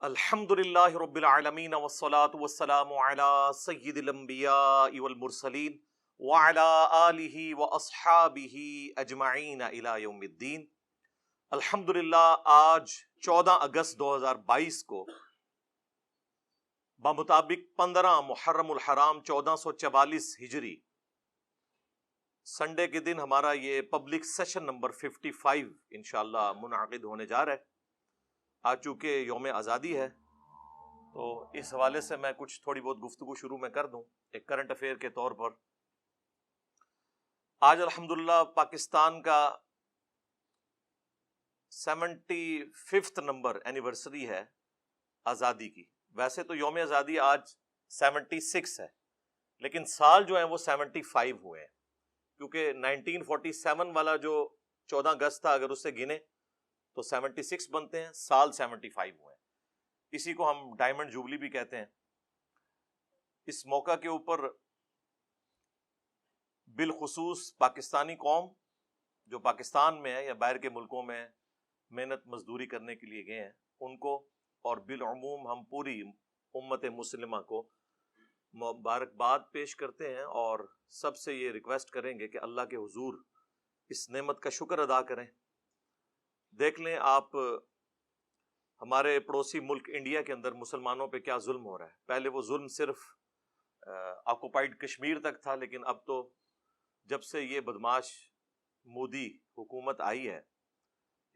الحمدللہ رب العالمین والصلاة والسلام علی سید الانبیاء والمرسلین وعلی آلہ واصحابہ اجمعین الی یوم الدین۔ الحمدللہ آج 14 اگست 2022 کو بمطابق 15 محرم الحرام 1444 ہجری سنڈے کے دن ہمارا یہ پبلک سیشن نمبر 55 انشاءاللہ منعقد ہونے جا رہا ہے۔ آج چونکہ یوم آزادی ہے تو اس حوالے سے میں کچھ تھوڑی بہت گفتگو شروع میں کر دوں ایک کرنٹ افیئر کے طور پر۔ آج الحمدللہ پاکستان کا 75 نمبر اینیورسری ہے آزادی کی۔ ویسے تو یوم آزادی آج 76 ہے لیکن سال جو ہیں وہ 75 ہوئے ہیں، کیونکہ 1947 والا جو 14 اگست تھا اگر اسے گنے تو 76 بنتے ہیں، سال 75 ہوئے ہیں۔ اسی کو ہم ڈائمنڈ جوبلی بھی کہتے ہیں۔ اس موقع کے اوپر بالخصوص پاکستانی قوم جو پاکستان میں ہے یا باہر کے ملکوں میں محنت مزدوری کرنے کے لیے گئے ہیں ان کو، اور بالعموم ہم پوری امت مسلمہ کو مبارکباد پیش کرتے ہیں، اور سب سے یہ ریکویسٹ کریں گے کہ اللہ کے حضور اس نعمت کا شکر ادا کریں۔ دیکھ لیں آپ ہمارے پڑوسی ملک انڈیا کے اندر مسلمانوں پہ کیا ظلم ہو رہا ہے۔ پہلے وہ ظلم صرف آکوپائڈ کشمیر تک تھا، لیکن اب تو جب سے یہ بدماش مودی حکومت آئی ہے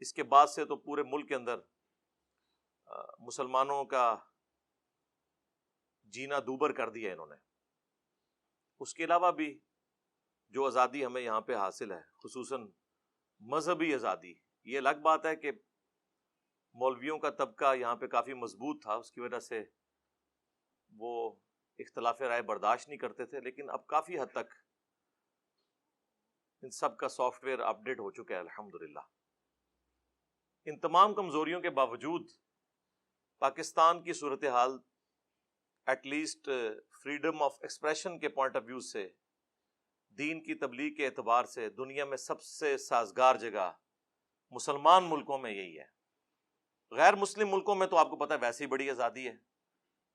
اس کے بعد سے تو پورے ملک کے اندر مسلمانوں کا جینا دوبر کر دیا انہوں نے۔ اس کے علاوہ بھی جو آزادی ہمیں یہاں پہ حاصل ہے، خصوصاً مذہبی آزادی، یہ الگ بات ہے کہ مولویوں کا طبقہ یہاں پہ کافی مضبوط تھا، اس کی وجہ سے وہ اختلاف رائے برداشت نہیں کرتے تھے، لیکن اب کافی حد تک ان سب کا سافٹ ویئر اپ ڈیٹ ہو چکا ہے الحمدللہ۔ ان تمام کمزوریوں کے باوجود پاکستان کی صورتحال at least freedom of expression کے پوائنٹ آف ویو سے، دین کی تبلیغ کے اعتبار سے دنیا میں سب سے سازگار جگہ مسلمان ملکوں میں یہی ہے۔ غیر مسلم ملکوں میں تو آپ کو پتہ ہے ویسے ہی بڑی آزادی ہے،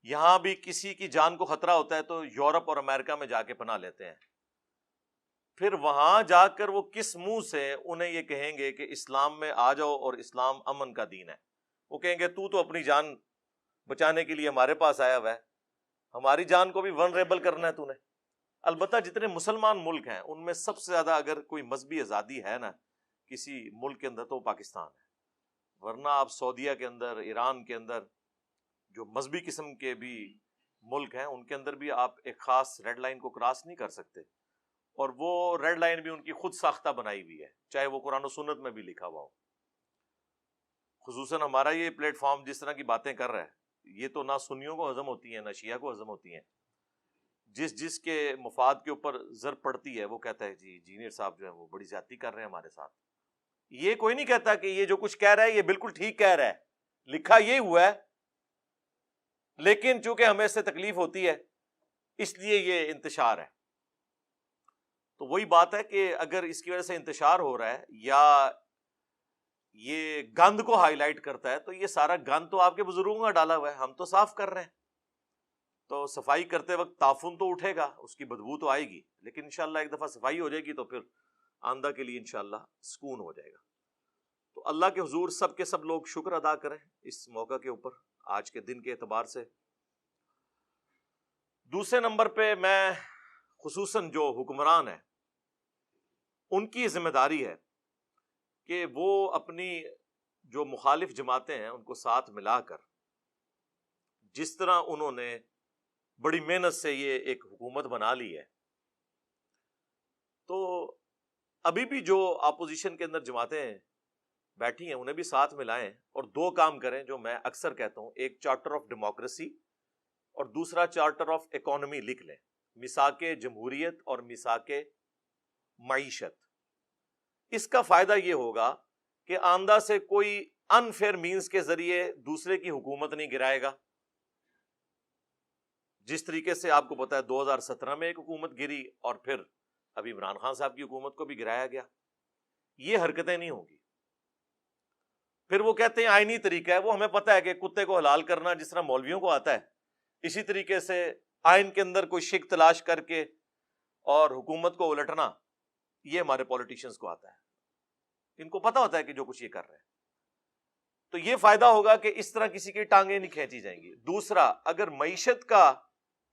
یہاں بھی کسی کی جان کو خطرہ ہوتا ہے تو یورپ اور امریکہ میں جا کے پناہ لیتے ہیں، پھر وہاں جا کر وہ کس منہ سے انہیں یہ کہیں گے کہ اسلام میں آ جاؤ اور اسلام امن کا دین ہے؟ وہ کہیں گے تو اپنی جان بچانے کے لیے ہمارے پاس آیا ہوا ہے، ہماری جان کو بھی ونریبل کرنا ہے تو نے۔ البتہ جتنے مسلمان ملک ہیں ان میں سب سے زیادہ اگر کوئی مذہبی آزادی ہے نا کسی ملک کے اندر تو پاکستان ہے، ورنہ آپ سعودیہ کے اندر، ایران کے اندر جو مذہبی قسم کے بھی ملک ہیں ان کے اندر بھی آپ ایک خاص ریڈ لائن کو کراس نہیں کر سکتے، اور وہ ریڈ لائن بھی ان کی خود ساختہ بنائی ہوئی ہے، چاہے وہ قرآن و سنت میں بھی لکھا ہوا ہو۔ خصوصاً ہمارا یہ پلیٹ فارم جس طرح کی باتیں کر رہا ہے یہ تو نہ سنیوں کو ہضم ہوتی ہیں نہ شیعہ کو ہضم ہوتی ہیں۔ جس کے مفاد کے اوپر ضرب پڑتی ہے وہ کہتا ہے جی انجینئر صاحب جو ہے وہ بڑی زیادتی کر رہے ہیں ہمارے ساتھ۔ یہ کوئی نہیں کہتا کہ یہ جو کچھ کہہ رہا ہے یہ بالکل ٹھیک کہہ رہا ہے، لکھا یہ ہوا ہے، لیکن چونکہ ہمیں اس سے تکلیف ہوتی ہے اس لیے یہ انتشار ہے۔ تو وہی بات ہے کہ اگر اس کی وجہ سے انتشار ہو رہا ہے یا یہ گند کو ہائی لائٹ کرتا ہے تو یہ سارا گند تو آپ کے بزرگوں کا ڈالا ہوا ہے، ہم تو صاف کر رہے ہیں۔ تو صفائی کرتے وقت تعفن تو اٹھے گا، اس کی بدبو تو آئے گی، لیکن انشاءاللہ ایک دفعہ صفائی ہو جائے گی تو پھر آئندہ کے لیے انشاءاللہ سکون ہو جائے گا۔ تو اللہ کے حضور سب کے سب لوگ شکر ادا کریں اس موقع کے اوپر آج کے دن کے اعتبار سے۔ دوسرے نمبر پہ میں خصوصاً جو حکمران ہیں ان کی ذمہ داری ہے کہ وہ اپنی جو مخالف جماعتیں ہیں ان کو ساتھ ملا کر، جس طرح انہوں نے بڑی محنت سے یہ ایک حکومت بنا لی ہے، تو ابھی بھی جو اپوزیشن کے اندر جماعتیں بیٹھی ہیں انہیں بھی ساتھ ملائیں اور دو کام کریں جو میں اکثر کہتا ہوں، ایک چارٹر آف ڈیموکریسی اور دوسرا چارٹر آف اکانومی لکھ لیں، میثاق جمہوریت اور میثاق معیشت۔ اس کا فائدہ یہ ہوگا کہ آئندہ سے کوئی انفیئر مینز کے ذریعے دوسرے کی حکومت نہیں گرائے گا۔ جس طریقے سے آپ کو پتا ہے 2017 میں ایک حکومت گری اور پھر ابھی عمران خان صاحب کی حکومت کو بھی گرایا گیا، یہ حرکتیں نہیں ہوں گی۔ پھر وہ کہتے ہیں آئینی طریقہ ہے. وہ ہمیں پتہ ہے کہ کتے کو حلال کرنا جس طرح مولویوں کو آتا ہے, اسی طریقے سے آئین کے اندر کوئی شک تلاش کر کے اور حکومت کو الٹنا, یہ ہمارے پولیٹیشنز کو آتا ہے. ان کو پتہ ہوتا ہے کہ جو کچھ یہ کر رہے ہیں. تو یہ فائدہ ہوگا کہ اس طرح کسی کی ٹانگیں نہیں کھینچی جائیں گی. دوسرا, اگر معیشت کا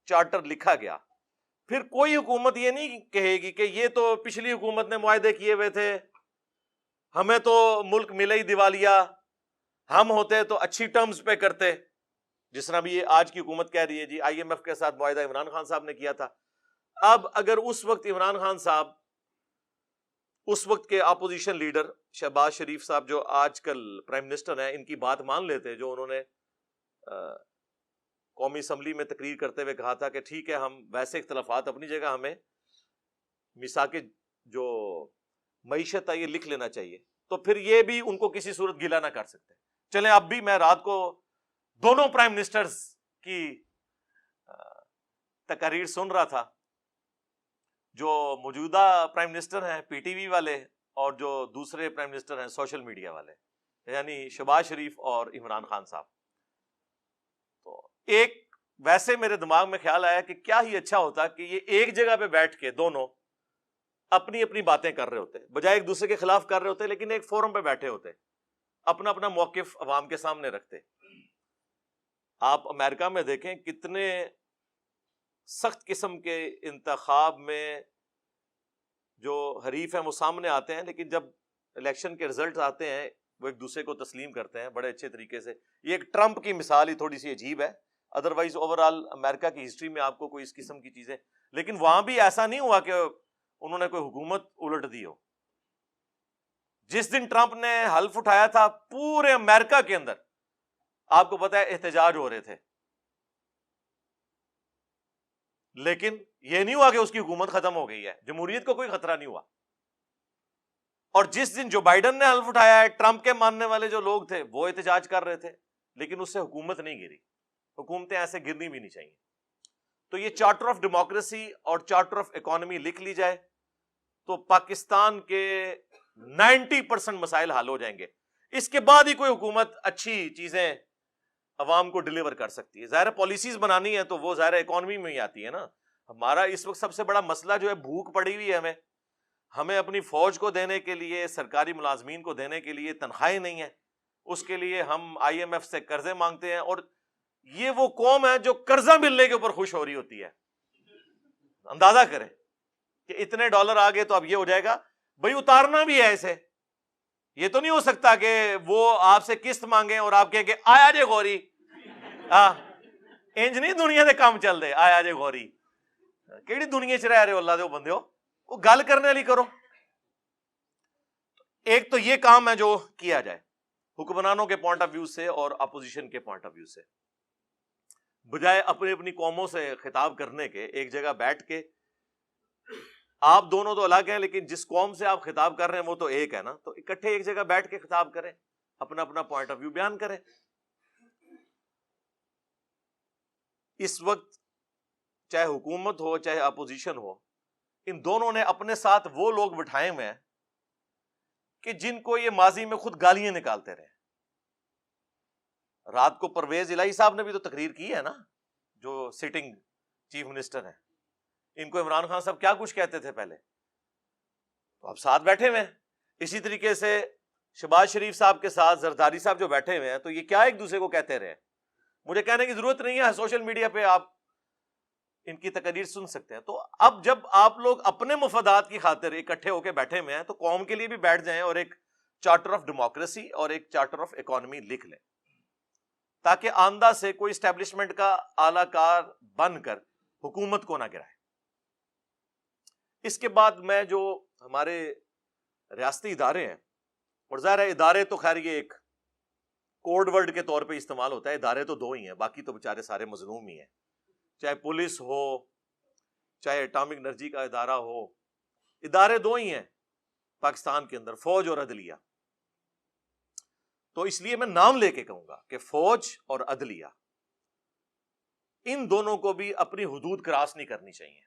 چارٹر لکھا گیا, پھر کوئی حکومت یہ نہیں کہے گی کہ یہ تو پچھلی حکومت نے معاہدے کیے ہوئے تھے, ہمیں تو ملک ملے ہی دیوالیہ, ہم ہوتے تو اچھی ٹرمز پہ کرتے. جس طرح بھی یہ آج کی حکومت کہہ رہی ہے جی آئی ایم ایف کے ساتھ معاہدہ عمران خان صاحب نے کیا تھا. اب اگر اس وقت عمران خان صاحب, اس وقت کے اپوزیشن لیڈر شہباز شریف صاحب جو آج کل پرائم منسٹر ہیں, ان کی بات مان لیتے, جو انہوں نے قومی اسمبلی میں تقریر کرتے ہوئے کہا تھا کہ ٹھیک ہے ہم ویسے اختلافات اپنی جگہ, ہمیں میثاق جو معیشت ہے یہ لکھ لینا چاہیے, تو پھر یہ بھی ان کو کسی صورت گلا نہ کر سکتے. چلیں اب بھی میں رات کو دونوں پرائم منسٹرز کی تقاریر سن رہا تھا, جو موجودہ پرائم منسٹر ہیں پی ٹی وی والے اور جو دوسرے پرائم منسٹر ہیں سوشل میڈیا والے, یعنی شہباز شریف اور عمران خان صاحب. تو ایک ویسے میرے دماغ میں خیال آیا کہ کیا ہی اچھا ہوتا کہ یہ ایک جگہ پہ بیٹھ کے دونوں اپنی اپنی باتیں کر رہے ہوتے, بجائے ایک دوسرے کے خلاف کر رہے ہوتے, لیکن ایک فورم پہ بیٹھے ہوتے, اپنا اپنا موقف عوام کے سامنے رکھتے. آپ امریکہ میں دیکھیں کتنے سخت قسم کے انتخاب میں جو حریف ہیں وہ سامنے آتے ہیں, لیکن جب الیکشن کے رزلٹ آتے ہیں وہ ایک دوسرے کو تسلیم کرتے ہیں بڑے اچھے طریقے سے. یہ ایک ٹرمپ کی مثال ہی تھوڑی سی عجیب ہے, ادروائز اوور آل امریکہ کی ہسٹری میں آپ کو کوئی اس قسم کی چیزیں, لیکن وہاں بھی ایسا نہیں ہوا کہ انہوں نے کوئی حکومت الٹ دی ہو. جس دن ٹرمپ نے حلف اٹھایا تھا پورے امریکہ کے اندر آپ کو پتا ہے احتجاج ہو رہے تھے, لیکن یہ نہیں ہوا کہ اس کی حکومت ختم ہو گئی ہے, جمہوریت کو کوئی خطرہ نہیں ہوا. اور جس دن جو بائیڈن نے حلف اٹھایا ہے, ٹرمپ کے ماننے والے جو لوگ تھے وہ احتجاج کر رہے تھے, لیکن اس سے حکومت نہیں گری. حکومتیں ایسے گرنی بھی نہیں چاہیے. تو یہ چارٹر آف ڈیموکریسی اور چارٹر آف اکانومی لکھ لی جائے تو پاکستان کے 90% مسائل حل ہو جائیں گے. اس کے بعد ہی کوئی حکومت اچھی چیزیں عوام کو ڈیلیور کر سکتی ہے. ظاہر پالیسیز بنانی ہے تو وہ ظاہر اکانومی میں ہی آتی ہے نا. ہمارا اس وقت سب سے بڑا مسئلہ جو ہے بھوک پڑی ہوئی ہے, ہمیں اپنی فوج کو دینے کے لیے, سرکاری ملازمین کو دینے کے لیے تنخواہیں نہیں ہیں, اس کے لیے ہم آئی ایم ایف سے قرضے مانگتے ہیں. اور یہ وہ قوم ہے جو قرضہ ملنے کے اوپر خوش ہو رہی ہوتی ہے. اندازہ کریں کہ اتنے ڈالر آ گئے تو اب یہ ہو جائے گا, بھئی اتارنا بھی ہے ایسے. یہ تو نہیں ہو سکتا کہ وہ آپ سے قسط مانگیں اور آپ کہیں کہ آیا جے غوری, انج نہیں دنیا دے کام چل دے. آیا جے غوری کیڑی دنیا چ رہ رہے ہو اللہ دے بندے ہو, وہ گل کرنے والی کرو. ایک تو یہ کام ہے جو کیا جائے حکمرانوں کے پوائنٹ آف ویو سے اور اپوزیشن کے پوائنٹ آف ویو سے, بجائے اپنی اپنی قوموں سے خطاب کرنے کے ایک جگہ بیٹھ کے. آپ دونوں تو الگ ہیں, لیکن جس قوم سے آپ خطاب کر رہے ہیں وہ تو ایک ہے نا, تو اکٹھے ایک جگہ بیٹھ کے خطاب کریں, اپنا اپنا پوائنٹ آف ویو بیان کریں. اس وقت چاہے حکومت ہو چاہے اپوزیشن ہو, ان دونوں نے اپنے ساتھ وہ لوگ بٹھائے ہوئے ہیں کہ جن کو یہ ماضی میں خود گالیاں نکالتے رہے. رات کو پرویز الہی صاحب نے بھی تو تقریر کی ہے نا, جو سٹنگ چیف منسٹر ہیں. ان کو عمران خان صاحب کیا کچھ کہتے تھے پہلے, تو اب ساتھ بیٹھے ہوئے ہیں. اسی طریقے سے شہباز شریف صاحب کے ساتھ زرداری صاحب جو بیٹھے ہوئے ہیں, تو یہ کیا ایک دوسرے کو کہتے رہے. مجھے کہنے کی ضرورت نہیں ہے, سوشل میڈیا پہ آپ ان کی تقریر سن سکتے ہیں. تو اب جب آپ لوگ اپنے مفادات کی خاطر اکٹھے ہو کے بیٹھے ہوئے ہیں, تو قوم کے لیے بھی بیٹھ جائیں اور ایک چارٹر آف ڈیموکریسی اور ایک چارٹر آف اکانومی لکھ لیں, تاکہ آندہ سے کوئی اسٹیبلشمنٹ کا اعلی کار بن کر حکومت کو نہ گرائے. اس کے بعد میں جو ہمارے ریاستی ادارے ہیں, اور ظاہر ہے ادارے تو خیر یہ ایک کوڈ ورڈ کے طور پہ استعمال ہوتا ہے, ادارے تو دو ہی ہیں, باقی تو بیچارے سارے مظلوم ہی ہیں. چاہے پولیس ہو چاہے ایٹامک انرجی کا ادارہ ہو, ادارے دو ہی ہیں پاکستان کے اندر, فوج اور عدلیہ. تو اس لیے میں نام لے کے کہوں گا کہ فوج اور عدلیہ, ان دونوں کو بھی اپنی حدود کراس نہیں کرنی چاہیے.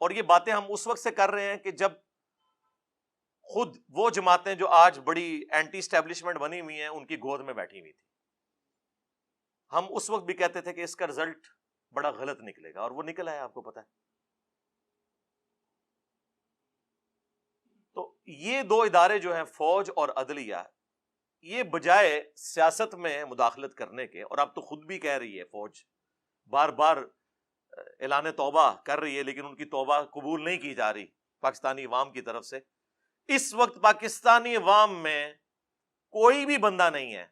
اور یہ باتیں ہم اس وقت سے کر رہے ہیں کہ جب خود وہ جماعتیں جو آج بڑی اینٹی اسٹیبلشمنٹ بنی ہوئی ہیں ان کی گود میں بیٹھی ہوئی تھی. ہم اس وقت بھی کہتے تھے کہ اس کا رزلٹ بڑا غلط نکلے گا، اور وہ نکلا ہے، آپ کو پتا ہے. تو یہ دو ادارے جو ہیں فوج اور عدلیہ، یہ بجائے سیاست میں مداخلت کرنے کے، اور اب تو خود بھی کہہ رہی ہے فوج، بار بار اعلان توبہ کر رہی ہے، لیکن ان کی توبہ قبول نہیں کی جا رہی پاکستانی عوام کی طرف سے. اس وقت پاکستانی عوام میں کوئی بھی بندہ نہیں ہے،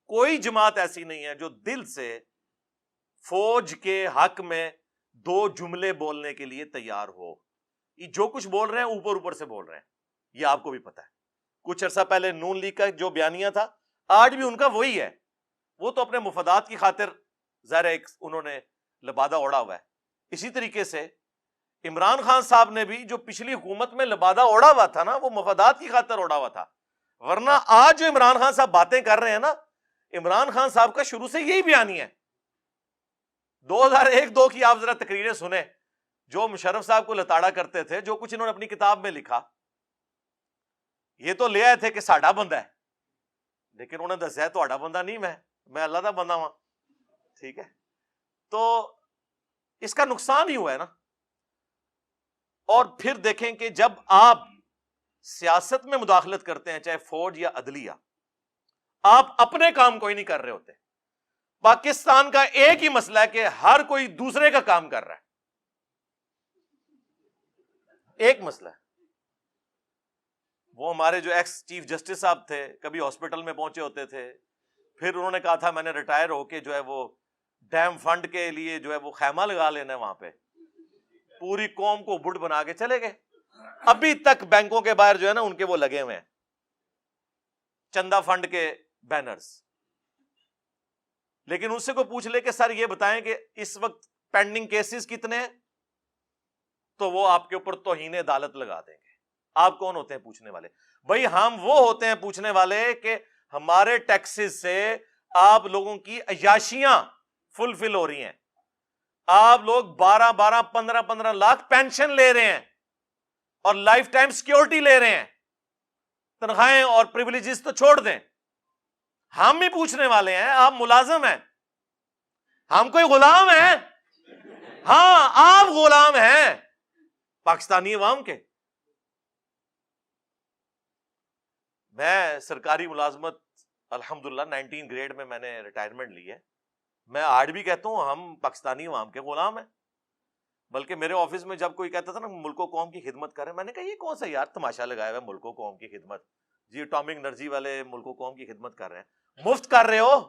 کوئی جماعت ایسی نہیں ہے جو دل سے فوج کے حق میں دو جملے بولنے کے لیے تیار ہو. یہ جو کچھ بول رہے ہیں اوپر اوپر سے بول رہے ہیں، یہ آپ کو بھی پتا ہے. کچھ عرصہ پہلے نون لیگ کا جو بیانیہ تھا، آج بھی ان کا وہی ہے. وہ تو اپنے مفادات کی خاطر ظاہر ایک انہوں نے لبادہ اوڑا ہوا ہے. اسی طریقے سے عمران خان صاحب نے بھی جو پچھلی حکومت میں لبادہ اوڑا ہوا تھا نا، وہ مفادات کی خاطر اوڑا ہوا تھا. ورنہ آج جو عمران خان صاحب باتیں کر رہے ہیں نا، عمران خان صاحب کا شروع سے یہی بیانیہ ہے. 2001-2 کی آپ ذرا تقریریں سنیں، جو مشرف صاحب کو لتاڑا کرتے تھے، جو کچھ انہوں نے اپنی کتاب میں لکھا، یہ تو لے آئے تھے کہ ساڈا بندہ ہے، لیکن انہوں نے دسیا تہاڈا بندہ نہیں، میں اللہ دا بندہ ہوں. ٹھیک ہے، تو اس کا نقصان ہی ہوا ہے نا. اور پھر دیکھیں کہ جب آپ سیاست میں مداخلت کرتے ہیں، چاہے فوج یا عدلیہ، آپ اپنے کام کوئی نہیں کر رہے ہوتے. پاکستان کا ایک ہی مسئلہ ہے کہ ہر کوئی دوسرے کا کام کر رہا ہے. ایک مسئلہ ہے. وہ ہمارے جو ایکس چیف جسٹس صاحب تھے، کبھی ہاسپٹل میں پہنچے ہوتے تھے، پھر انہوں نے کہا تھا میں نے ریٹائر ہو کے جو ہے وہ ڈیم فنڈ کے لیے جو ہے وہ خیمہ لگا لینا ہے وہاں پہ، پوری قوم کو بڈ بنا کے چلے گئے. ابھی تک بینکوں کے باہر جو ہے نا ان کے وہ لگے ہوئے ہیں چندہ فنڈ کے بینرز. لیکن ان سے کوئی پوچھ لے کہ سر یہ بتائیں کہ اس وقت پینڈنگ کیسز کتنے ہیں، تو وہ آپ کے اوپر توہین عدالت لگا دیں گے. آپ کون ہوتے ہیں پوچھنے والے؟ بھائی ہم وہ ہوتے ہیں پوچھنے والے کہ ہمارے ٹیکسز سے آپ لوگوں کی عیاشیاں فلفل ہو رہی ہیں. آپ لوگ 12 15 لاکھ پینشن لے رہے ہیں اور لائف ٹائم سیکیورٹی لے رہے ہیں. تنخواہیں اور پریویلیجز تو چھوڑ دیں، ہم بھی پوچھنے والے ہیں. آپ ملازم ہیں، ہم کوئی غلام ہیں؟ ہاں آپ غلام ہیں پاکستانی عوام کے. میں سرکاری ملازمت الحمدللہ 19 گریڈ میں نے ریٹائرمنٹ لی ہے. میں آج بھی کہتا ہوں ہم پاکستانی عوام کے غلام ہیں. بلکہ میرے آفس میں جب کوئی کہتا تھا نا ملک و قوم کی خدمت کریں، میں نے کہا یہ کون سا یار تماشا لگایا ہوا ہے ملک و قوم کی خدمت؟ جی اٹامک انرجی والے ملک و قوم کی خدمت کر رہے ہیں، مفت کر رہے ہو،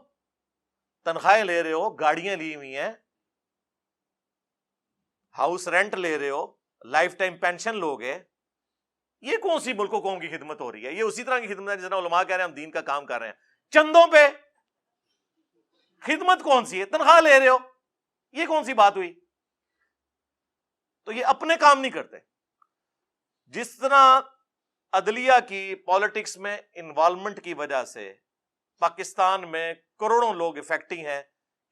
تنخواہیں لے رہے ہو، گاڑیاں لی ہوئی ہیں، ہاؤس رینٹ لے رہے ہو، لائف ٹائم پینشن لوگے. یہ کون سی ملک و قوم کی خدمت ہو رہی ہے؟ یہ اسی طرح کی خدمت ہے جس طرح علماء کہہ رہے ہیں ہم دین کا کام کر رہے ہیں. چندوں پہ خدمت کون سی ہے؟ تنخواہ لے رہے ہو، یہ کون سی بات ہوئی؟ تو یہ اپنے کام نہیں کرتے. جس طرح عدلیہ کی پالیٹکس میں انوالومنٹ کی وجہ سے پاکستان میں کروڑوں لوگ افیکٹنگ ہیں،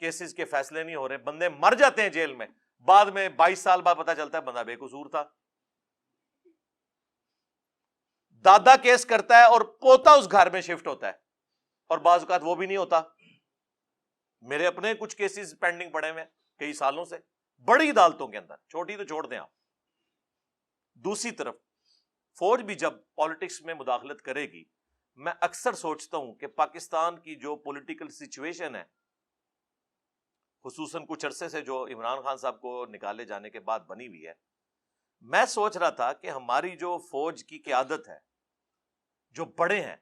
کیسز کے فیصلے نہیں ہو رہے، بندے مر جاتے ہیں جیل میں، بعد میں 22 سال بعد پتہ چلتا ہے بندہ بے قصور تھا. دادا کیس کرتا ہے اور پوتا اس گھر میں شفٹ ہوتا ہے، اور بعض اوقات وہ بھی نہیں ہوتا. میرے اپنے کچھ کیسز پینڈنگ پڑے ہوئے کئی سالوں سے بڑی عدالتوں کے اندر، چھوٹی تو چھوڑ دیں آپ. دوسری طرف فوج بھی جب پالیٹکس میں مداخلت کرے گی، میں اکثر سوچتا ہوں کہ پاکستان کی جو پولیٹیکل سچویشن ہے، خصوصاً کچھ عرصے سے جو عمران خان صاحب کو نکالے جانے کے بعد بنی ہوئی ہے، میں سوچ رہا تھا کہ ہماری جو فوج کی قیادت ہے، جو بڑے ہیں،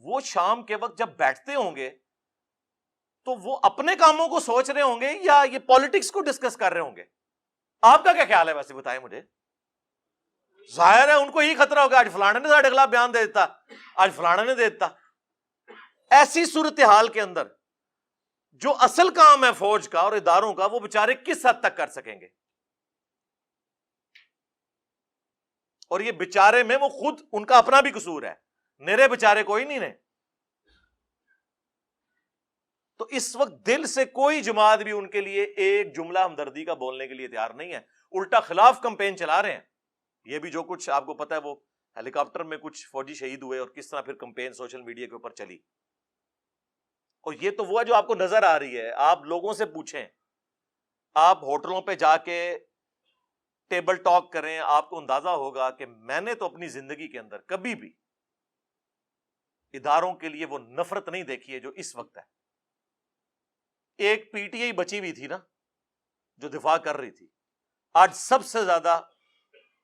وہ شام کے وقت جب بیٹھتے ہوں گے تو وہ اپنے کاموں کو سوچ رہے ہوں گے یا یہ پالیٹکس کو ڈسکس کر رہے ہوں گے؟ آپ کا کیا خیال ہے؟ ویسے بتائیں مجھے. ظاہر ہے ان کو یہی خطرہ ہوگا آج فلانے نے ساڑھے خلاف بیان دے دیتا، آج فلانے نے دے دیتا. ایسی صورتحال کے اندر جو اصل کام ہے فوج کا اور اداروں کا، وہ بیچارے کس حد تک کر سکیں گے؟ اور یہ بیچارے میں وہ خود ان کا اپنا بھی قصور ہے، میرے بیچارے کوئی نہیں نے. تو اس وقت دل سے کوئی جماعت بھی ان کے لیے ایک جملہ ہمدردی کا بولنے کے لیے تیار نہیں ہے، الٹا خلاف کمپین چلا رہے ہیں. یہ بھی جو کچھ آپ کو پتا ہے وہ ہیلی کاپٹر میں کچھ فوجی شہید ہوئے اور کس طرح پھر کمپین سوشل میڈیا کے اوپر چلی. اور یہ تو وہ ہے جو آپ کو نظر آ رہی ہے. آپ لوگوں سے پوچھیں, آپ ہوٹلوں پہ جا کے ٹیبل ٹاک کریں, آپ کو اندازہ ہوگا کہ میں نے تو اپنی زندگی کے اندر کبھی بھی اداروں کے لیے وہ نفرت نہیں دیکھی ہے جو اس وقت ہے. ایک پی ٹی آئی بچی ہوئی تھی نا جو دفاع کر رہی تھی, آج سب سے زیادہ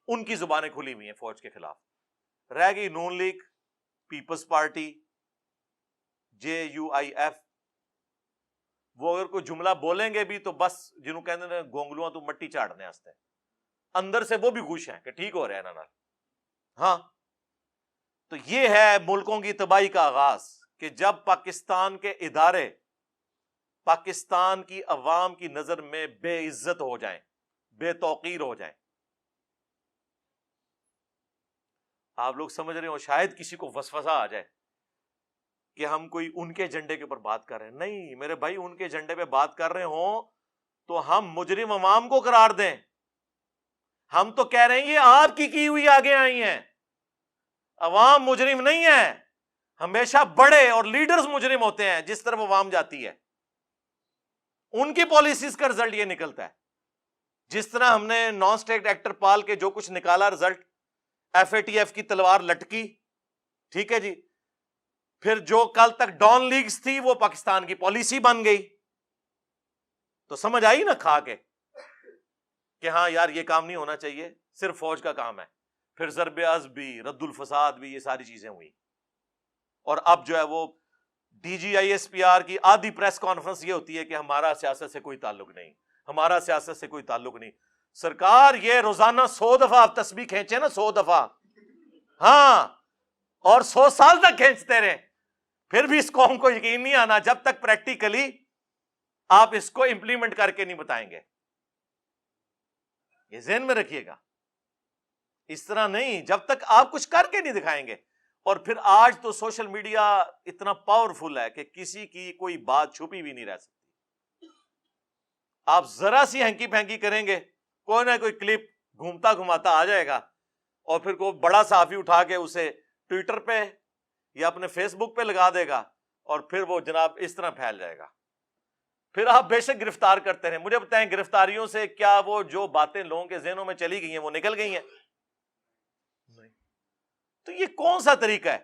ان کی زبانیں کھلی ہوئی ہیں فوج کے خلاف. رہ گئی نون لیگ, پیپلز پارٹی, JUIF. وہ اگر کوئی جملہ بولیں گے بھی تو بس جنہوں کہنے ہیں گونگلواں تو مٹی چاڑنے آستے ہیں, اندر سے وہ بھی خوش ہیں کہ ٹھیک ہو رہا ہے نا. ہاں, تو یہ ہے ملکوں کی تباہی کا آغاز کہ جب پاکستان کے ادارے پاکستان کی عوام کی نظر میں بے عزت ہو جائیں, بے توقیر ہو جائیں. آپ لوگ سمجھ رہے ہو شاید کسی کو وسوسہ آ جائے کہ ہم کوئی ان کے ایجنڈے کے اوپر بات کر رہے ہیں. نہیں میرے بھائی, ان کے ایجنڈے پہ بات کر رہے ہوں تو ہم مجرم عوام کو قرار دیں. ہم تو کہہ رہے ہیں یہ آپ کی ہوئی آگے آئی ہیں, عوام مجرم نہیں ہے. ہمیشہ بڑے اور لیڈرز مجرم ہوتے ہیں جس طرف عوام جاتی ہے. ان کی پالیسیز کا رزلٹ یہ نکلتا ہے. جس طرح ہم نے نان اسٹیٹ ایکٹر پال کے جو کچھ نکالا رزلٹ, FATF کی تلوار لٹکی, ٹھیک ہے جی, پھر جو کل تک ڈان لیگز تھی وہ پاکستان کی پالیسی بن گئی. تو سمجھ آئی نا کھا کے کہ ہاں یار یہ کام نہیں ہونا چاہیے, صرف فوج کا کام ہے. پھر ضرب عضب بھی, رد الفساد بھی, یہ ساری چیزیں ہوئی. اور اب جو ہے وہ DGISPR کی آدھی پریس کانفرنس یہ ہوتی ہے کہ ہمارا سیاست سے کوئی تعلق نہیں, ہمارا سیاست سے کوئی تعلق نہیں. سرکار یہ روزانہ 100 دفعہ آپ تسبیح کھینچے نا, 100 دفعہ, ہاں, اور 100 سال تک کھینچتے رہے, پھر بھی اس قوم کو یقین نہیں آنا جب تک پریکٹیکلی آپ اس کو امپلیمنٹ کر کے نہیں بتائیں گے. یہ ذہن میں رکھیے گا. اس طرح نہیں, جب تک آپ کچھ کر کے نہیں دکھائیں گے. اور پھر آج تو سوشل میڈیا اتنا پاورفل ہے کہ کسی کی کوئی بات چھپی بھی نہیں رہ سکتی. آپ ذرا سی ہینکی پھینکی کریں گے, کوئی نہ کوئی کلپ گھومتا گھماتا آ جائے گا, اور پھر کوئی بڑا صحافی اٹھا کے اسے ٹویٹر پہ یا اپنے فیس بک پہ لگا دے گا, اور پھر وہ جناب اس طرح پھیل جائے گا. پھر آپ بے شک گرفتار کرتے ہیں. مجھے بتائیں گرفتاریوں سے کیا وہ جو باتیں لوگوں کے ذہنوں میں چلی گئی ہیں وہ نکل گئی ہیں؟ نہیں. تو یہ کون سا طریقہ ہے؟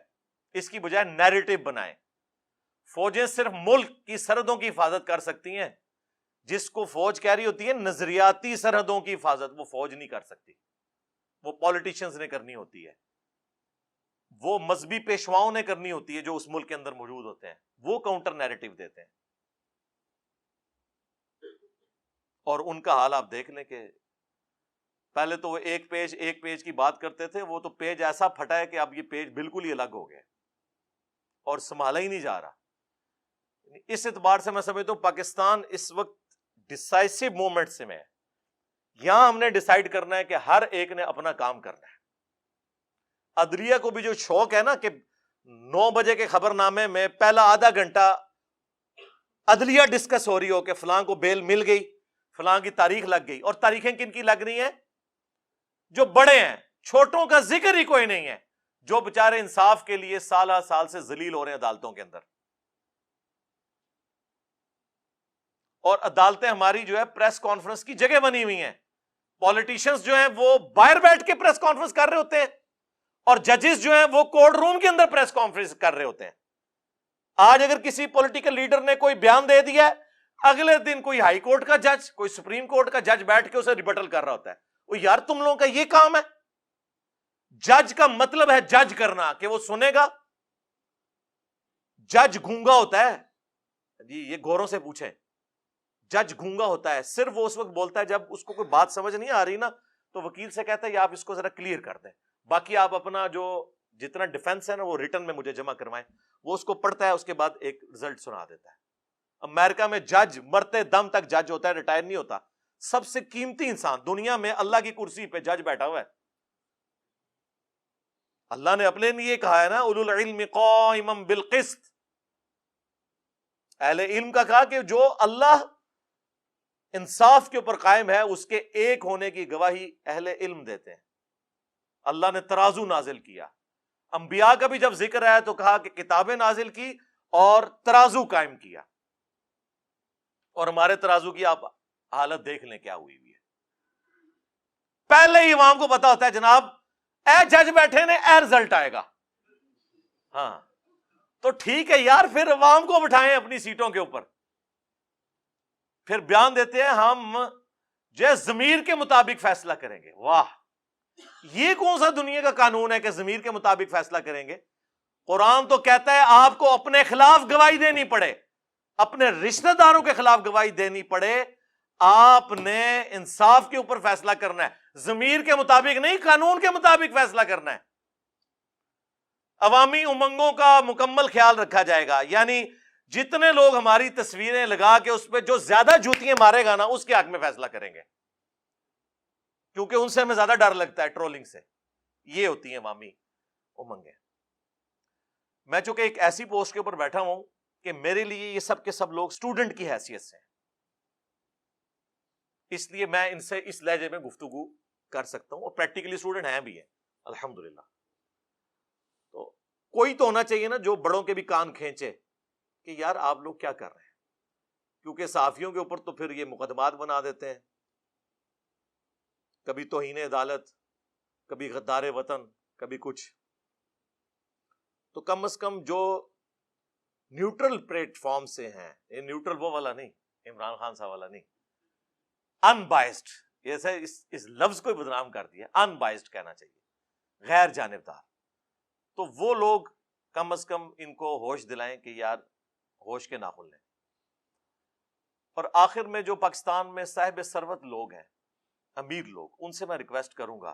اس کی بجائے نیریٹو بنائیں. فوجیں صرف ملک کی سرحدوں کی حفاظت کر سکتی ہیں. جس کو فوج کہہ رہی ہوتی ہے نظریاتی سرحدوں کی حفاظت, وہ فوج نہیں کر سکتی, وہ پولیٹیشنز نے کرنی ہوتی ہے, وہ مذہبی پیشواؤں نے کرنی ہوتی ہے جو اس ملک کے اندر موجود ہوتے ہیں. وہ کاؤنٹر نیریٹو دیتے ہیں. اور ان کا حال آپ دیکھ لیں کہ پہلے تو وہ ایک پیج کی بات کرتے تھے, وہ تو پیج ایسا پھٹا ہے کہ اب یہ پیج بالکل ہی الگ ہو گیا اور سنبھالا ہی نہیں جا رہا. اس اعتبار سے میں سمجھتا ہوں پاکستان اس وقت ڈسائسو مومنٹ سے میں ہے. یہاں ہم نے ڈیسائیڈ کرنا ہے کہ ہر ایک نے اپنا کام کرنا ہے. عدلیہ کو بھی جو شوق ہے نا کہ 9 بجے کے خبر نامے میں پہلا آدھا گھنٹہ عدلیہ ڈسکس ہو رہی ہو کہ فلاں کو بیل مل گئی, فلاں کی تاریخ لگ گئی. اور تاریخیں کن کی لگ رہی ہیں؟ جو بڑے ہیں, چھوٹوں کا ذکر ہی کوئی نہیں ہے, جو بےچارے انصاف کے لیے سالہ سال سے ذلیل ہو رہے ہیں عدالتوں کے اندر. اور عدالتیں ہماری جو ہے پریس کانفرنس کی جگہ بنی ہوئی ہیں. پولیٹیشنز جو ہیں وہ باہر بیٹھ کے پریس کانفرنس کر رہے ہوتے ہیں, اور ججز جو ہیں وہ کورٹ روم کے اندر پریس کانفرنس کر رہے ہوتے ہیں. آج اگر کسی پولیٹیکل لیڈر نے کوئی بیان دے دیا ہے, اگلے دن کوئی ہائی کورٹ کا جج, کوئی سپریم کورٹ کا جج بیٹھ کے اسے ریبٹل کر رہا ہوتا ہے. وہ یار تم لوگوں کا یہ کام ہے؟ جج کا مطلب ہے جج کرنا, کہ وہ سنے گا. جج گونگا ہوتا ہے جی, یہ گوروں سے پوچھیں. جج گونگا ہوتا ہے, صرف وہ اس وقت بولتا ہے جب اس کو کوئی بات سمجھ نہیں آ رہی نا, تو وکیل سے کہتا ہے یہ آپ اس کو ذرا کلیئر کر دیں, باقی آپ اپنا جو جتنا ڈیفنس ہے نا وہ ریٹن میں مجھے جمع کروائیں. وہ اس کو پڑھتا ہے, اس کے بعد ایک رزلٹ سنا دیتا ہے. امریکہ میں جج مرتے دم تک جج ہوتا ہے, ریٹائر نہیں ہوتا. سب سے قیمتی انسان دنیا میں اللہ کی کرسی پہ جج بیٹھا ہوا ہے. اللہ نے اپنے لیے کہا ہے نا اولو العلم قائما بالقسط, اہل علم کا کہا کہ جو اللہ انصاف کے اوپر قائم ہے اس کے ایک ہونے کی گواہی اہل علم دیتے ہیں. اللہ نے ترازو نازل کیا. انبیاء کا بھی جب ذکر آیا تو کہا کہ کتابیں نازل کی اور ترازو قائم کیا. اور ہمارے ترازو کی آپ حالت دیکھ لیں کیا ہوئی ہے. پہلے ہی امام کو پتا ہوتا ہے جناب اے جج بیٹھے نے اے رزلٹ آئے گا. ہاں تو ٹھیک ہے یار, پھر عوام کو بٹھائیں اپنی سیٹوں کے اوپر, پھر بیان دیتے ہیں ہم جو ضمیر کے مطابق فیصلہ کریں گے. واہ, یہ کون سا دنیا کا قانون ہے کہ ضمیر کے مطابق فیصلہ کریں گے؟ قرآن تو کہتا ہے آپ کو اپنے خلاف گواہی دینی پڑے, اپنے رشتہ داروں کے خلاف گواہی دینی پڑے, آپ نے انصاف کے اوپر فیصلہ کرنا ہے, ضمیر کے مطابق نہیں, قانون کے مطابق فیصلہ کرنا ہے. عوامی امنگوں کا مکمل خیال رکھا جائے گا, یعنی جتنے لوگ ہماری تصویریں لگا کے اس پہ جو زیادہ جوتیاں مارے گا نا اس کے حق میں فیصلہ کریں گے, کیونکہ ان سے ہمیں زیادہ ڈر لگتا ہے ٹرولنگ سے. یہ ہوتی ہیں عوامی امنگیں. میں چونکہ ایک ایسی پوسٹ کے اوپر بیٹھا ہوں کہ میرے لیے یہ سب کے سب لوگ اسٹوڈنٹ کی حیثیت سے ہیں, اس لیے میں ان سے اس لہجے میں گفتگو کر سکتا ہوں, اور پریکٹیکلی اسٹوڈنٹ ہیں بھی ہیں الحمدللہ. تو کوئی تو ہونا چاہیے نا جو بڑوں کے بھی کان کھینچے کہ یار آپ لوگ کیا کر رہے ہیں, کیونکہ صحافیوں کے اوپر تو پھر یہ مقدمات بنا دیتے ہیں, کبھی توہین عدالت, کبھی غدار وطن, کبھی کچھ. تو کم از کم جو نیوٹرل پلیٹ فارم سے ہیں, یہ نیوٹرل وہ والا نہیں, عمران خان صاحب والا نہیں, ان بائسڈ, جیسے اس لفظ کو بدنام کر دیا, ان بائسڈ کہنا چاہیے, غیر جانبدار. تو وہ لوگ کم از کم ان کو ہوش دلائیں کہ یار ہوش کے ناخن لیں. اور آخر میں جو پاکستان میں صاحب ثروت لوگ ہیں, امیر لوگ, ان سے میں ریکویسٹ کروں گا,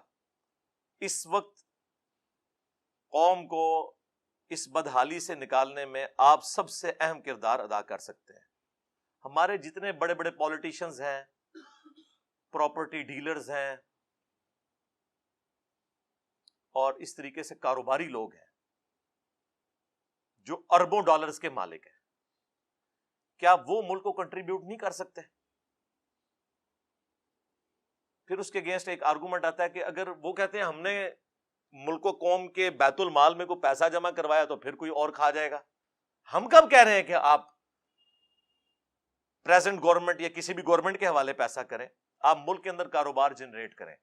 اس وقت قوم کو اس بدحالی سے نکالنے میں آپ سب سے اہم کردار ادا کر سکتے ہیں. ہمارے جتنے بڑے بڑے پولیٹیشنز ہیں, پراپرٹی ڈیلرز ہیں, اور اس طریقے سے کاروباری لوگ ہیں جو اربوں ڈالرز کے مالک ہیں, کیا وہ ملک کو کنٹریبیوٹ نہیں کر سکتے؟ پھر اس کے اگینسٹ ایک آرگومنٹ آتا ہے کہ اگر وہ کہتے ہیں ہم نے ملک و قوم کے بیت المال میں کوئی پیسہ جمع کروایا تو پھر کوئی اور کھا جائے گا. ہم کب کہہ رہے ہیں کہ آپ پریزنٹ گورنمنٹ یا کسی بھی گورنمنٹ کے حوالے پیسہ کریں, آپ ملک کے اندر کاروبار جنریٹ کریں.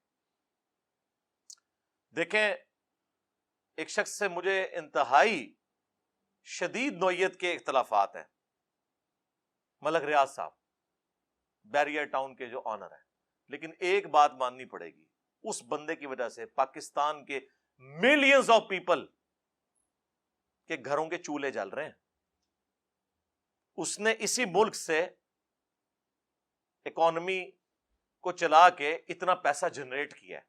دیکھیں, ایک شخص سے مجھے انتہائی شدید نوعیت کے اختلافات ہیں, ملک ریاض صاحب, بیریر ٹاؤن کے جو آنر ہیں, لیکن ایک بات ماننی پڑے گی, اس بندے کی وجہ سے پاکستان کے ملینز آف پیپل کے گھروں کے چولہے جل رہے ہیں. اس نے اسی ملک سے اکانومی کو چلا کے اتنا پیسہ جنریٹ کیا ہے.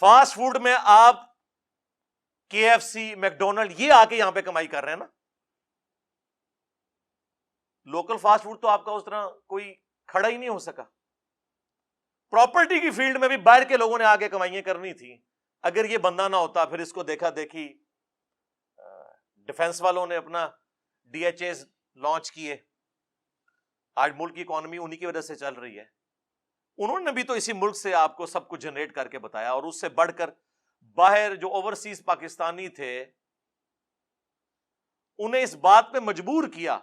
فاسٹ فوڈ میں آپ KFC, میکڈونلڈ, یہ آ کے یہاں پہ کمائی کر رہے ہیں نا. لوکل فاسٹ فوڈ تو آپ کا اس طرح کوئی کھڑا ہی نہیں ہو سکا. پراپرٹی کی فیلڈ میں بھی باہر کے لوگوں نے آگے کمائیاں کرنی تھی. اگر یہ بندہ نہ ہوتا, پھر اس کو دیکھا دیکھی ڈیفنس والوں نے اپنا DHAs لانچ کیے, آج ملک کی اکانومی انہی کی وجہ سے چل رہی ہے. انہوں نے بھی تو اسی ملک سے آپ کو سب کچھ جنریٹ کر کے بتایا, اور اس سے بڑھ کر باہر جو اوورسیز پاکستانی تھے انہیں اس بات پہ مجبور کیا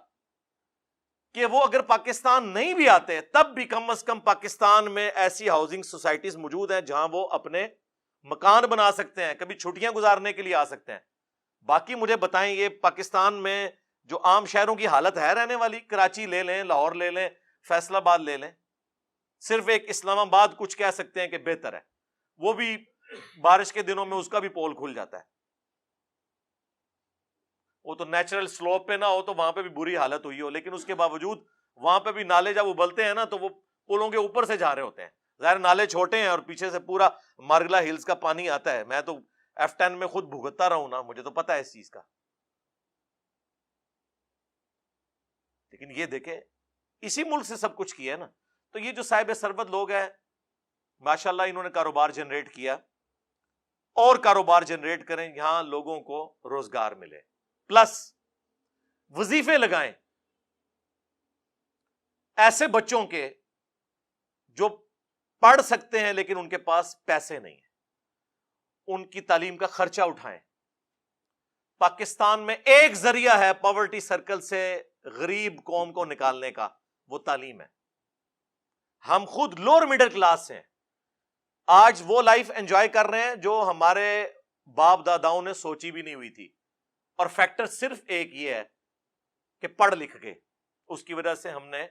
کہ وہ اگر پاکستان نہیں بھی آتے تب بھی کم از کم پاکستان میں ایسی ہاؤسنگ سوسائٹیز موجود ہیں جہاں وہ اپنے مکان بنا سکتے ہیں, کبھی چھٹیاں گزارنے کے لیے آ سکتے ہیں. باقی مجھے بتائیں, یہ پاکستان میں جو عام شہروں کی حالت ہے رہنے والی, کراچی لے لیں, لاہور لے لیں, فیصل آباد لے لیں, صرف ایک اسلام آباد کچھ کہہ سکتے ہیں کہ بہتر ہے, وہ بھی بارش کے دنوں میں اس کا بھی پول کھل جاتا ہے. وہ تو نیچرل سلوپ پہ نہ ہو تو وہاں پہ بھی بری حالت ہوئی ہو, لیکن اس کے باوجود وہاں پہ بھی نالے جب ابلتے ہیں نا تو وہ پلوں کے اوپر سے جا رہے ہوتے ہیں. ظاہر نالے چھوٹے ہیں اور پیچھے سے پورا مارگلا ہلز کا پانی آتا ہے. میں تو F10 میں خود بھگتتا رہا ہوں نا, مجھے تو پتا ہے اس چیز کا. لیکن یہ دیکھیں اسی ملک سے سب کچھ کیا ہے نا. تو یہ جو صاحب ثروت لوگ ہیں ماشاءاللہ, انہوں نے کاروبار جنریٹ کیا, اور کاروبار جنریٹ کریں, یہاں لوگوں کو روزگار ملے, پلس وظیفے لگائیں ایسے بچوں کے جو پڑھ سکتے ہیں لیکن ان کے پاس پیسے نہیں ہیں. ان کی تعلیم کا خرچہ اٹھائیں. پاکستان میں ایک ذریعہ ہے پاورٹی سرکل سے غریب قوم کو نکالنے کا، وہ تعلیم ہے. ہم خود لوور مڈل کلاس ہیں، آج وہ لائف انجوائے کر رہے ہیں جو ہمارے باپ داداؤں نے سوچی بھی نہیں ہوئی تھی. اور فیکٹر صرف ایک یہ ہے کہ پڑھ لکھ کے اس کی وجہ سے ہم نے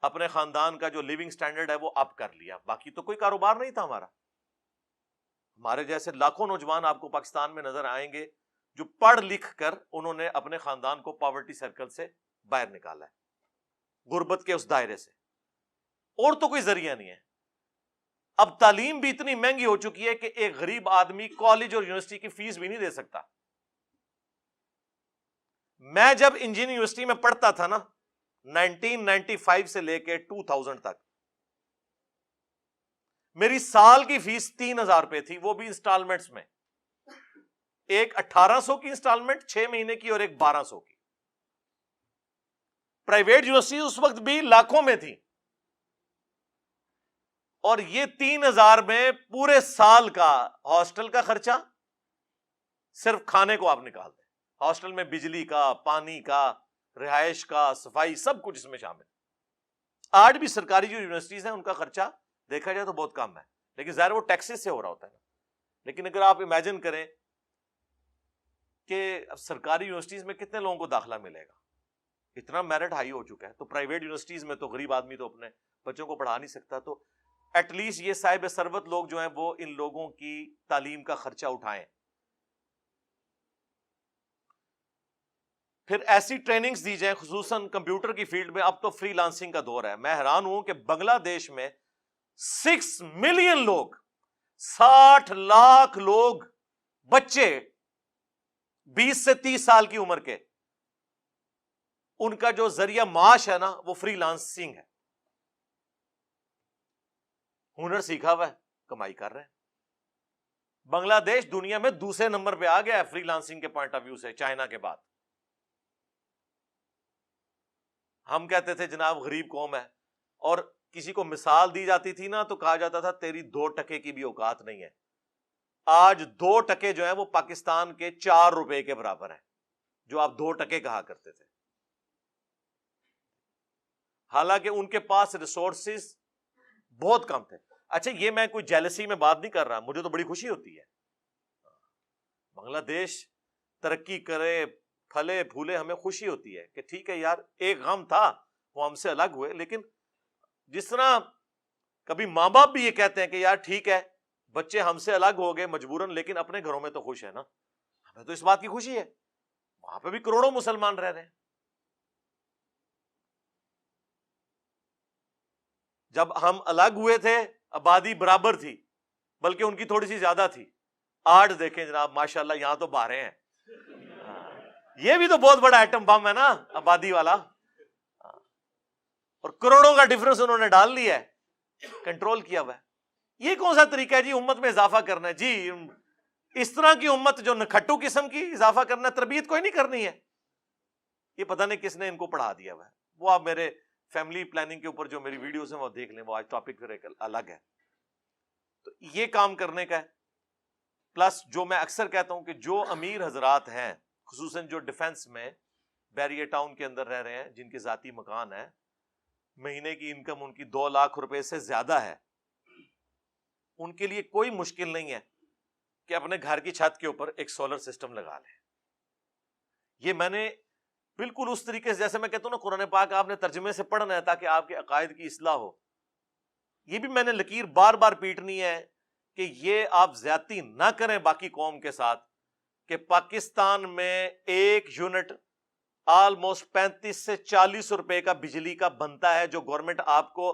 اپنے خاندان کا جو لیونگ سٹینڈرڈ ہے وہ اپ کر لیا. باقی تو کوئی کاروبار نہیں تھا ہمارا. ہمارے جیسے لاکھوں نوجوان آپ کو پاکستان میں نظر آئیں گے جو پڑھ لکھ کر انہوں نے اپنے خاندان کو پاورٹی سرکل سے باہر نکالا ہے، غربت کے اس دائرے سے. اور تو کوئی ذریعہ نہیں ہے. اب تعلیم بھی اتنی مہنگی ہو چکی ہے کہ ایک غریب آدمی کالج اور یونیورسٹی کی فیس بھی نہیں دے سکتا. میں جب انجینئرنگ یونیورسٹی میں پڑھتا تھا نا 1995 سے لے کے 2000 تک، میری سال کی فیس 3000 روپے تھی، وہ بھی انسٹالمنٹس میں. ایک 1800 کی انسٹالمنٹ 6 مہینے کی اور ایک 1200 کی. پرائیویٹ یونیورسٹی اس وقت بھی لاکھوں میں تھی. اور یہ 3000 میں پورے سال کا ہاسٹل کا خرچہ، صرف کھانے کو آپ نکال دیں، ہاسٹل میں بجلی کا، پانی کا، رہائش کا، صفائی، سب کچھ اس میں شامل. آج بھی سرکاری جو یونیورسٹیز ہیں ان کا خرچہ دیکھا جائے تو بہت کم ہے، لیکن ظاہر وہ ٹیکسز سے ہو رہا ہوتا ہے نا. لیکن اگر آپ امیجن کریں کہ سرکاری یونیورسٹیز میں کتنے لوگوں کو داخلہ ملے گا، اتنا میرٹ ہائی ہو چکا ہے. تو پرائیویٹ یونیورسٹیز میں تو غریب آدمی تو اپنے بچوں کو پڑھا نہیں سکتا. تو ایٹ لیسٹ یہ صاحب ثروت لوگ جو ہیں وہ ان لوگوں کی تعلیم کا خرچہ اٹھائیں. پھر ایسی ٹریننگز دی جائیں خصوصاً کمپیوٹر کی فیلڈ میں. اب تو فری لانسنگ کا دور ہے. میں حیران ہوں کہ بنگلہ دیش میں 6 ملین لوگ، 60 لاکھ لوگ، بچے 20 سے 30 سال کی عمر کے، ان کا جو ذریعہ معاش ہے نا وہ فری لانسنگ ہے. ہنر سیکھا ہوا ہے، کمائی کر رہے ہیں. بنگلہ دیش دنیا میں دوسرے نمبر پہ آ گیا ہے فری لانسنگ کے پوائنٹ آف ویو سے، چائنا کے بعد. ہم کہتے تھے جناب غریب قوم ہے، اور کسی کو مثال دی جاتی تھی نا تو کہا جاتا تھا تیری 2 ٹکے کی بھی اوقات نہیں ہے. آج 2 ٹکے جو ہیں وہ پاکستان کے 4 روپے کے برابر ہیں، جو آپ 2 ٹکے کہا کرتے تھے. حالانکہ ان کے پاس ریسورسز بہت کم تھے. اچھا یہ میں کوئی جیلسی میں بات نہیں کر رہا، مجھے تو بڑی خوشی ہوتی ہے بنگلہ دیش ترقی کرے، پھلے پھولے، ہمیں خوشی ہوتی ہے کہ ٹھیک ہے یار، ایک غم تھا وہ ہم سے الگ ہوئے. لیکن جس طرح کبھی ماں باپ بھی یہ کہتے ہیں کہ یار ٹھیک ہے بچے ہم سے الگ ہو گئے مجبوراً، لیکن اپنے گھروں میں تو خوش ہے نا. ہمیں تو اس بات کی خوشی ہے، وہاں پہ بھی کروڑوں مسلمان رہ رہے ہیں. جب ہم الگ ہوئے تھے آبادی برابر تھی، بلکہ ان کی تھوڑی سی زیادہ تھی. آج دیکھیں جناب ماشاءاللہ یہاں تو بارے ہیں. یہ بھی تو بہت بڑا ایٹم بم ہے نا آبادی والا. اور کروڑوں کا ڈفرنس انہوں نے ڈال لیا ہے، کنٹرول کیا ہوا ہے. یہ کون سا طریقہ ہے جی امت میں اضافہ کرنا ہے؟ جی اس طرح کی امت جو نکھٹو قسم کی اضافہ کرنا ہے، تربیت کوئی نہیں کرنی ہے. یہ پتہ نہیں کس نے ان کو پڑھا دیا ہوا ہے. وہ آپ میرے فیملی پلاننگ کے اوپر جو میری ویڈیوز ہیں وہ دیکھ لیں، وہ آج ٹاپک پھر ایک الگ ہے. تو یہ کام کرنے کا ہے. پلس جو میں اکثر کہتا ہوں کہ جو امیر حضرات ہیں خصوصاً جو ڈیفنس میں بیریئر ٹاؤن کے اندر رہ رہے ہیں، جن کے ذاتی مکان ہیں، مہینے کی انکم ان کی 2 لاکھ روپے سے زیادہ ہے، ان کے لیے کوئی مشکل نہیں ہے کہ اپنے گھر کی چھت کے اوپر ایک سولر سسٹم لگا لیں. یہ میں نے بالکل اس طریقے سے، جیسے میں کہتا ہوں نا قرآن پاک آپ نے ترجمے سے پڑھنا ہے تاکہ آپ کے عقائد کی اصلاح ہو، یہ بھی میں نے لکیر بار بار پیٹنی ہے کہ یہ آپ زیادتی نہ کریں باقی قوم کے ساتھ کہ پاکستان میں 1 یونٹ آلموسٹ 35 سے 40 روپے کا بجلی کا بنتا ہے، جو گورنمنٹ آپ کو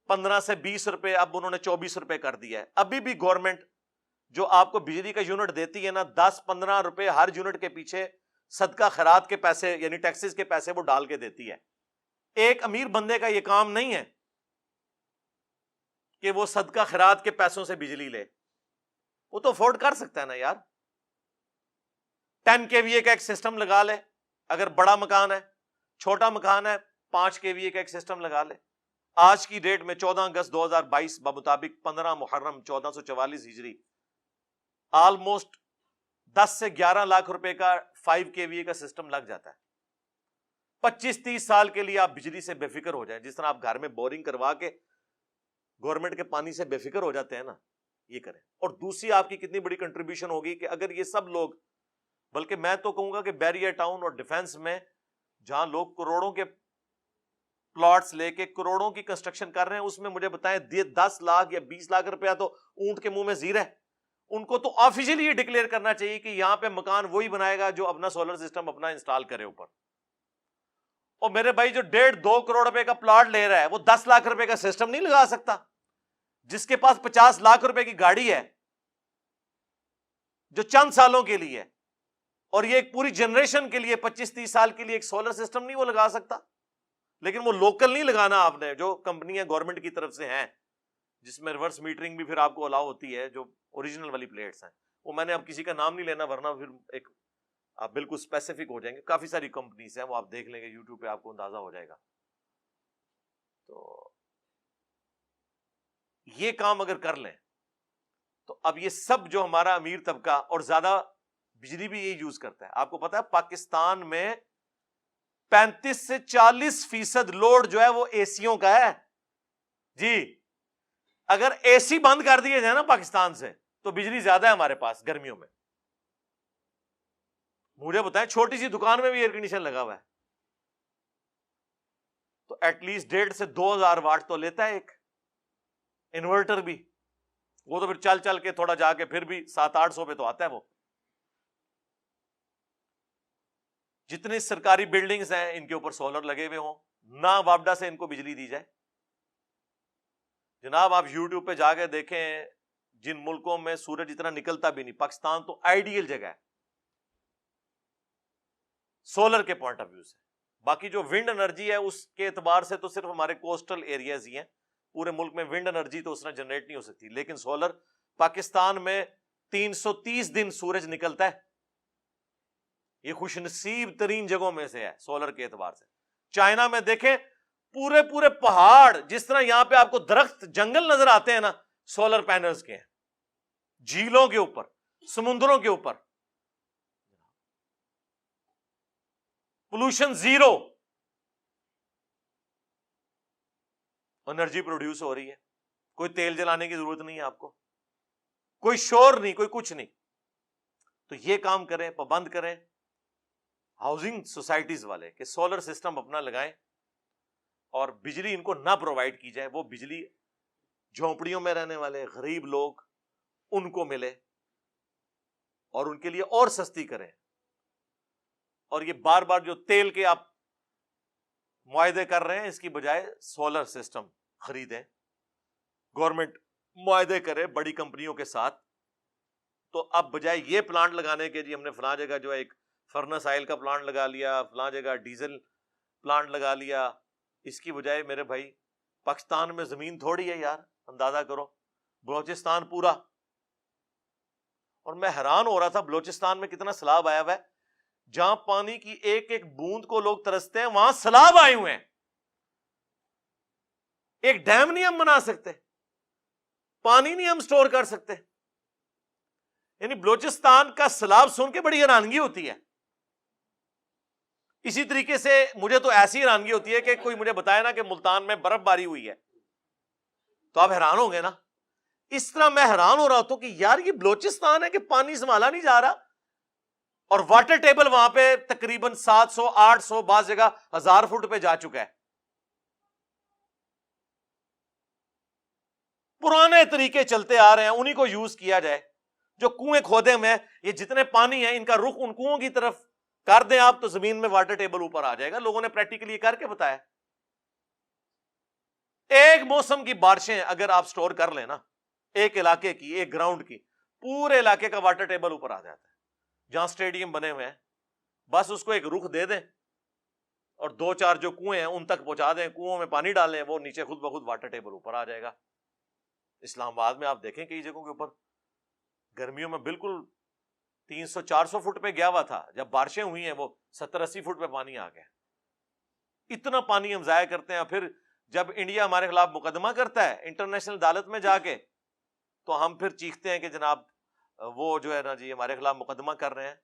15 سے 20 روپے، اب انہوں نے 24 روپے کر دیا ہے. ابھی بھی گورنمنٹ جو آپ کو بجلی کا یونٹ دیتی ہے نا، 10-15 روپے ہر یونٹ کے پیچھے صدقہ خیرات کے پیسے یعنی ٹیکسز کے پیسے وہ ڈال کے دیتی ہے. ایک امیر بندے کا یہ کام نہیں ہے کہ وہ صدقہ خیرات کے پیسوں سے بجلی لے. وہ تو افورڈ کر سکتا ہے نا یار. 10 kVA کا ایک سسٹم لگا لے اگر بڑا مکان ہے، چھوٹا مکان ہے 5 kVA کا ایک سسٹم لگا لے. آج کی ڈیٹ میں 14 اگست 2022 بمطابق 15 محرم 1444 ہجری آلموسٹ 10 سے 11 لاکھ روپے کا 5 KVA کا سسٹم لگ جاتا ہے. 25-30 سال کے لیے آپ بجلی سے بے فکر ہو جائیں. جس طرح آپ گھر میں بورنگ کروا کے گورنمنٹ کے پانی سے بے فکر ہو جاتے ہیں نا, یہ کریں. اور دوسری آپ کی کتنی بڑی کنٹریبیوشن ہوگی کہ اگر یہ سب لوگ, بلکہ میں تو کہوں گا کہ بیریا ٹاؤن اور ڈیفنس میں جہاں لوگ کروڑوں کے پلاٹس لے کے کروڑوں کی کنسٹرکشن کر رہے ہیں, اس میں مجھے بتائیں 10 لاکھ یا 20 لاکھ روپیہ تو اونٹ کے منہ میں زیر ہے. ان کو تو آفیشلی یہ ڈکلیئر کرنا چاہیے کہ یہاں پہ مکان وہی بنائے گا جو اپنا سولر سسٹم اپنا انسٹال کرے اوپر. اور میرے بھائی جو 1.5-2 کروڑ روپے کا پلاٹ لے رہا ہے وہ 10 لاکھ روپے کا سسٹم نہیں لگا سکتا. جس کے پاس 50 لاکھ روپے کی گاڑی ہے جو چند سالوں کے لیے, اور یہ ایک پوری جنریشن کے لیے 25-30 سال کے لیے ایک سولر سسٹم نہیں وہ لگا سکتا. لیکن وہ لوکل نہیں لگانا آپ نے, جو کمپنیاں گورنمنٹ کی طرف سے ہیں جس میں ریورس میٹرنگ بھی پھر آپ کو الاؤ ہوتی ہے, جو اوریجنل والی پلیٹس ہیں. وہ میں نے اب کسی کا نام نہیں لینا ورنہ پھر ایک آپ بالکل اسپیسیفک ہو جائیں گے. کافی ساری کمپنیز ہیں, وہ آپ دیکھ لیں گے یوٹیوب پہ, آپ کو اندازہ ہو جائے گا. تو یہ کام اگر کر لیں تو اب یہ سب جو ہمارا امیر طبقہ اور زیادہ بجلی بھی یہ یوز کرتا ہے. آپ کو پتا ہے پاکستان میں 35 سے 40% لوڈ جو ہے وہ اے سیوں کا ہے جی. اگر اے سی بند کر دیے جائے نا پاکستان سے تو بجلی زیادہ ہے ہمارے پاس گرمیوں میں. مجھے بتائیں چھوٹی سی دکان میں بھی ایئر کنڈیشن لگا ہوا ہے تو ایٹ لیسٹ 1.5 سے 2,000 واٹ تو لیتا ہے ایک انورٹر بھی. وہ تو پھر چل چل کے تھوڑا جا کے پھر بھی 700-800 پہ تو آتا ہے وہ. جتنے سرکاری بلڈنگز ہیں ان کے اوپر سولر لگے ہوئے ہوں, نہ وابڈا سے ان کو بجلی دی جائے. جناب آپ یوٹیوب پہ جا کے دیکھیں جن ملکوں میں سورج اتنا نکلتا بھی نہیں, پاکستان تو آئیڈیل جگہ ہے سولر کے پوائنٹ آف ویو سے. باقی جو ونڈ انرجی ہے اس کے اعتبار سے تو صرف ہمارے کوسٹل ایریاز ہی ہیں, پورے ملک میں ونڈ انرجی تو اس طرح جنریٹ نہیں ہو سکتی. لیکن سولر پاکستان میں 330 دن سورج نکلتا ہے. یہ خوش نصیب ترین جگہوں میں سے ہے سولر کے اعتبار سے. چائنا میں دیکھیں پورے پورے پہاڑ, جس طرح یہاں پہ آپ کو درخت جنگل نظر آتے ہیں نا, سولر پینلز کے ہیں. جھیلوں کے اوپر, سمندروں کے اوپر, پولوشن زیرو, انرجی پروڈیوس ہو رہی ہے. کوئی تیل جلانے کی ضرورت نہیں ہے آپ کو, کوئی شور نہیں, کوئی کچھ نہیں. تو یہ کام کریں, پابند کریں ہاؤسنگ سوسائٹیز والے کہ سولر سسٹم اپنا لگائیں اور بجلی ان کو نہ پرووائڈ کی جائے. وہ بجلی جھونپڑیوں میں رہنے والے غریب لوگ ان کو ملے اور ان کے لیے اور سستی کریں. اور یہ بار بار جو تیل کے آپ معاہدے کر رہے ہیں اس کی بجائے سولر سسٹم خریدیں. گورنمنٹ معاہدے کرے بڑی کمپنیوں کے ساتھ. تو اب بجائے یہ پلانٹ لگانے کے جی ہم نے فلاں جگہ جو ہے ایک فرنس آئل کا پلانٹ لگا لیا, فلاں جگہ ڈیزل پلانٹ لگا لیا, اس کی بجائے میرے بھائی پاکستان میں زمین تھوڑی ہے یار, اندازہ کرو بلوچستان پورا. اور میں حیران ہو رہا تھا بلوچستان میں کتنا سیلاب آیا ہوا ہے. جہاں پانی کی ایک ایک بوند کو لوگ ترستے ہیں وہاں سیلاب آئے ہوئے ہیں. ایک ڈیم نہیں ہم بنا سکتے, پانی نہیں ہم سٹور کر سکتے. یعنی بلوچستان کا سیلاب سن کے بڑی حیرانگی ہوتی ہے. اسی طریقے سے مجھے تو ایسی حیرانگی ہوتی ہے کہ کوئی مجھے بتائے نا کہ ملتان میں برف باری ہوئی ہے تو آپ حیران ہوں گے نا. اس طرح میں حیران ہو رہا ہوں کہ یار یہ بلوچستان ہے کہ پانی سنبھالا نہیں جا رہا, اور واٹر ٹیبل وہاں پہ تقریباً 700-800 بعض جگہ 1000 فٹ پہ جا چکا ہے. پرانے طریقے چلتے آ رہے ہیں, انہی کو یوز کیا جائے. جو کنویں کھودے ہوئے یہ جتنے پانی ہیں ان کا رخ ان کنووں کی طرف کر دیں آپ تو زمین میں واٹر ٹیبل اوپر آ جائے گا. لوگوں نے پریکٹیکلی کر کے بتایا. ایک موسم کی بارشیں اگر آپ سٹور کر لیں نا, ایک علاقے کی, ایک گراؤنڈ کی, پورے علاقے کا واٹر ٹیبل اوپر آ جاتا ہے. جہاں سٹیڈیم بنے ہوئے ہیں بس اس کو ایک رخ دے دیں اور 2-4 جو کنویں ہیں ان تک پہنچا دیں, کنووں میں پانی ڈالیں, وہ نیچے خود بخود واٹر ٹیبل اوپر آ جائے گا. اسلام آباد میں آپ دیکھیں کئی جگہوں کے اوپر گرمیوں میں بالکل 300-400 فٹ پہ گیا ہوا تھا, جب بارشیں ہوئی ہیں وہ 70-80 فٹ پہ پانی آ گیا. اتنا پانی ہم ضائع کرتے ہیں. پھر جب انڈیا ہمارے خلاف مقدمہ کرتا ہے انٹرنیشنل عدالت میں جا کے تو ہم پھر چیختے ہیں کہ جناب وہ جو ہے نا جی ہمارے خلاف مقدمہ کر رہے ہیں،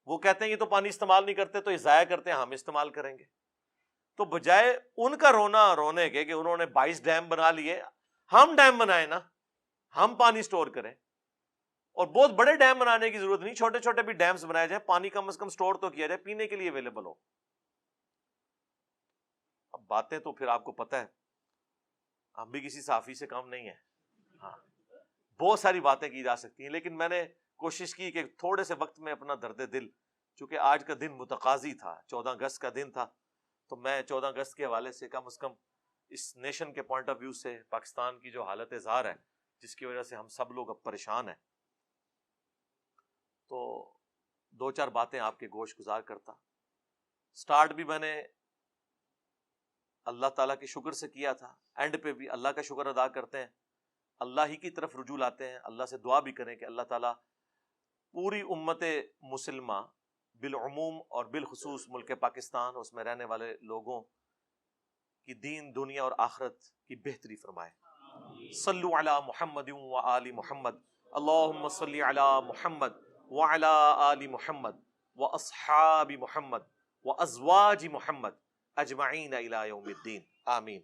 وہ کہتے ہیں یہ تو پانی استعمال نہیں کرتے تو یہ ضائع کرتے ہیں، ہم استعمال کریں گے. تو بجائے ان کا رونے کے کہ انہوں نے 22 ڈیم بنا لیے، ہم ڈیم بنائیں نا، ہم پانی سٹور کریں. اور بہت بڑے ڈیم بنانے کی ضرورت نہیں، چھوٹے چھوٹے بھی ڈیمز بنائے جائیں، پانی کم از کم سٹور تو کیا جائے، پینے کے لیے اویلیبل ہو. اب باتیں تو پھر آپ کو پتہ ہے ہم بھی کسی صحافی سے کم نہیں ہیں، ہاں بہت ساری باتیں کی جا سکتی ہیں، لیکن میں نے کوشش کی کہ تھوڑے سے وقت میں اپنا درد دل، چونکہ آج کا دن متقاضی تھا، 14 اگست کا دن تھا، تو میں 14 اگست کے حوالے سے کم از کم اس نیشن کے پوائنٹ آف ویو سے پاکستان کی جو حالت زار ہے جس کی وجہ سے ہم سب لوگ اب پریشان ہیں، تو 2-4 باتیں آپ کے گوش گزار کرتا. سٹارٹ بھی میں نے اللہ تعالیٰ کے شکر سے کیا تھا، اینڈ پہ بھی اللہ کا شکر ادا کرتے ہیں، اللہ ہی کی طرف رجوع لاتے ہیں، اللہ سے دعا بھی کریں کہ اللہ تعالیٰ پوری امت مسلمہ بالعموم اور بالخصوص ملک پاکستان، اس میں رہنے والے لوگوں کی دین دنیا اور آخرت کی بہتری فرمائے. صلو علی محمد و آل محمد، اللہم صلی علی محمد وعلی آل محمد و اصحاب محمد و ازواج محمد اجمعین الی یوم الدین، آمین.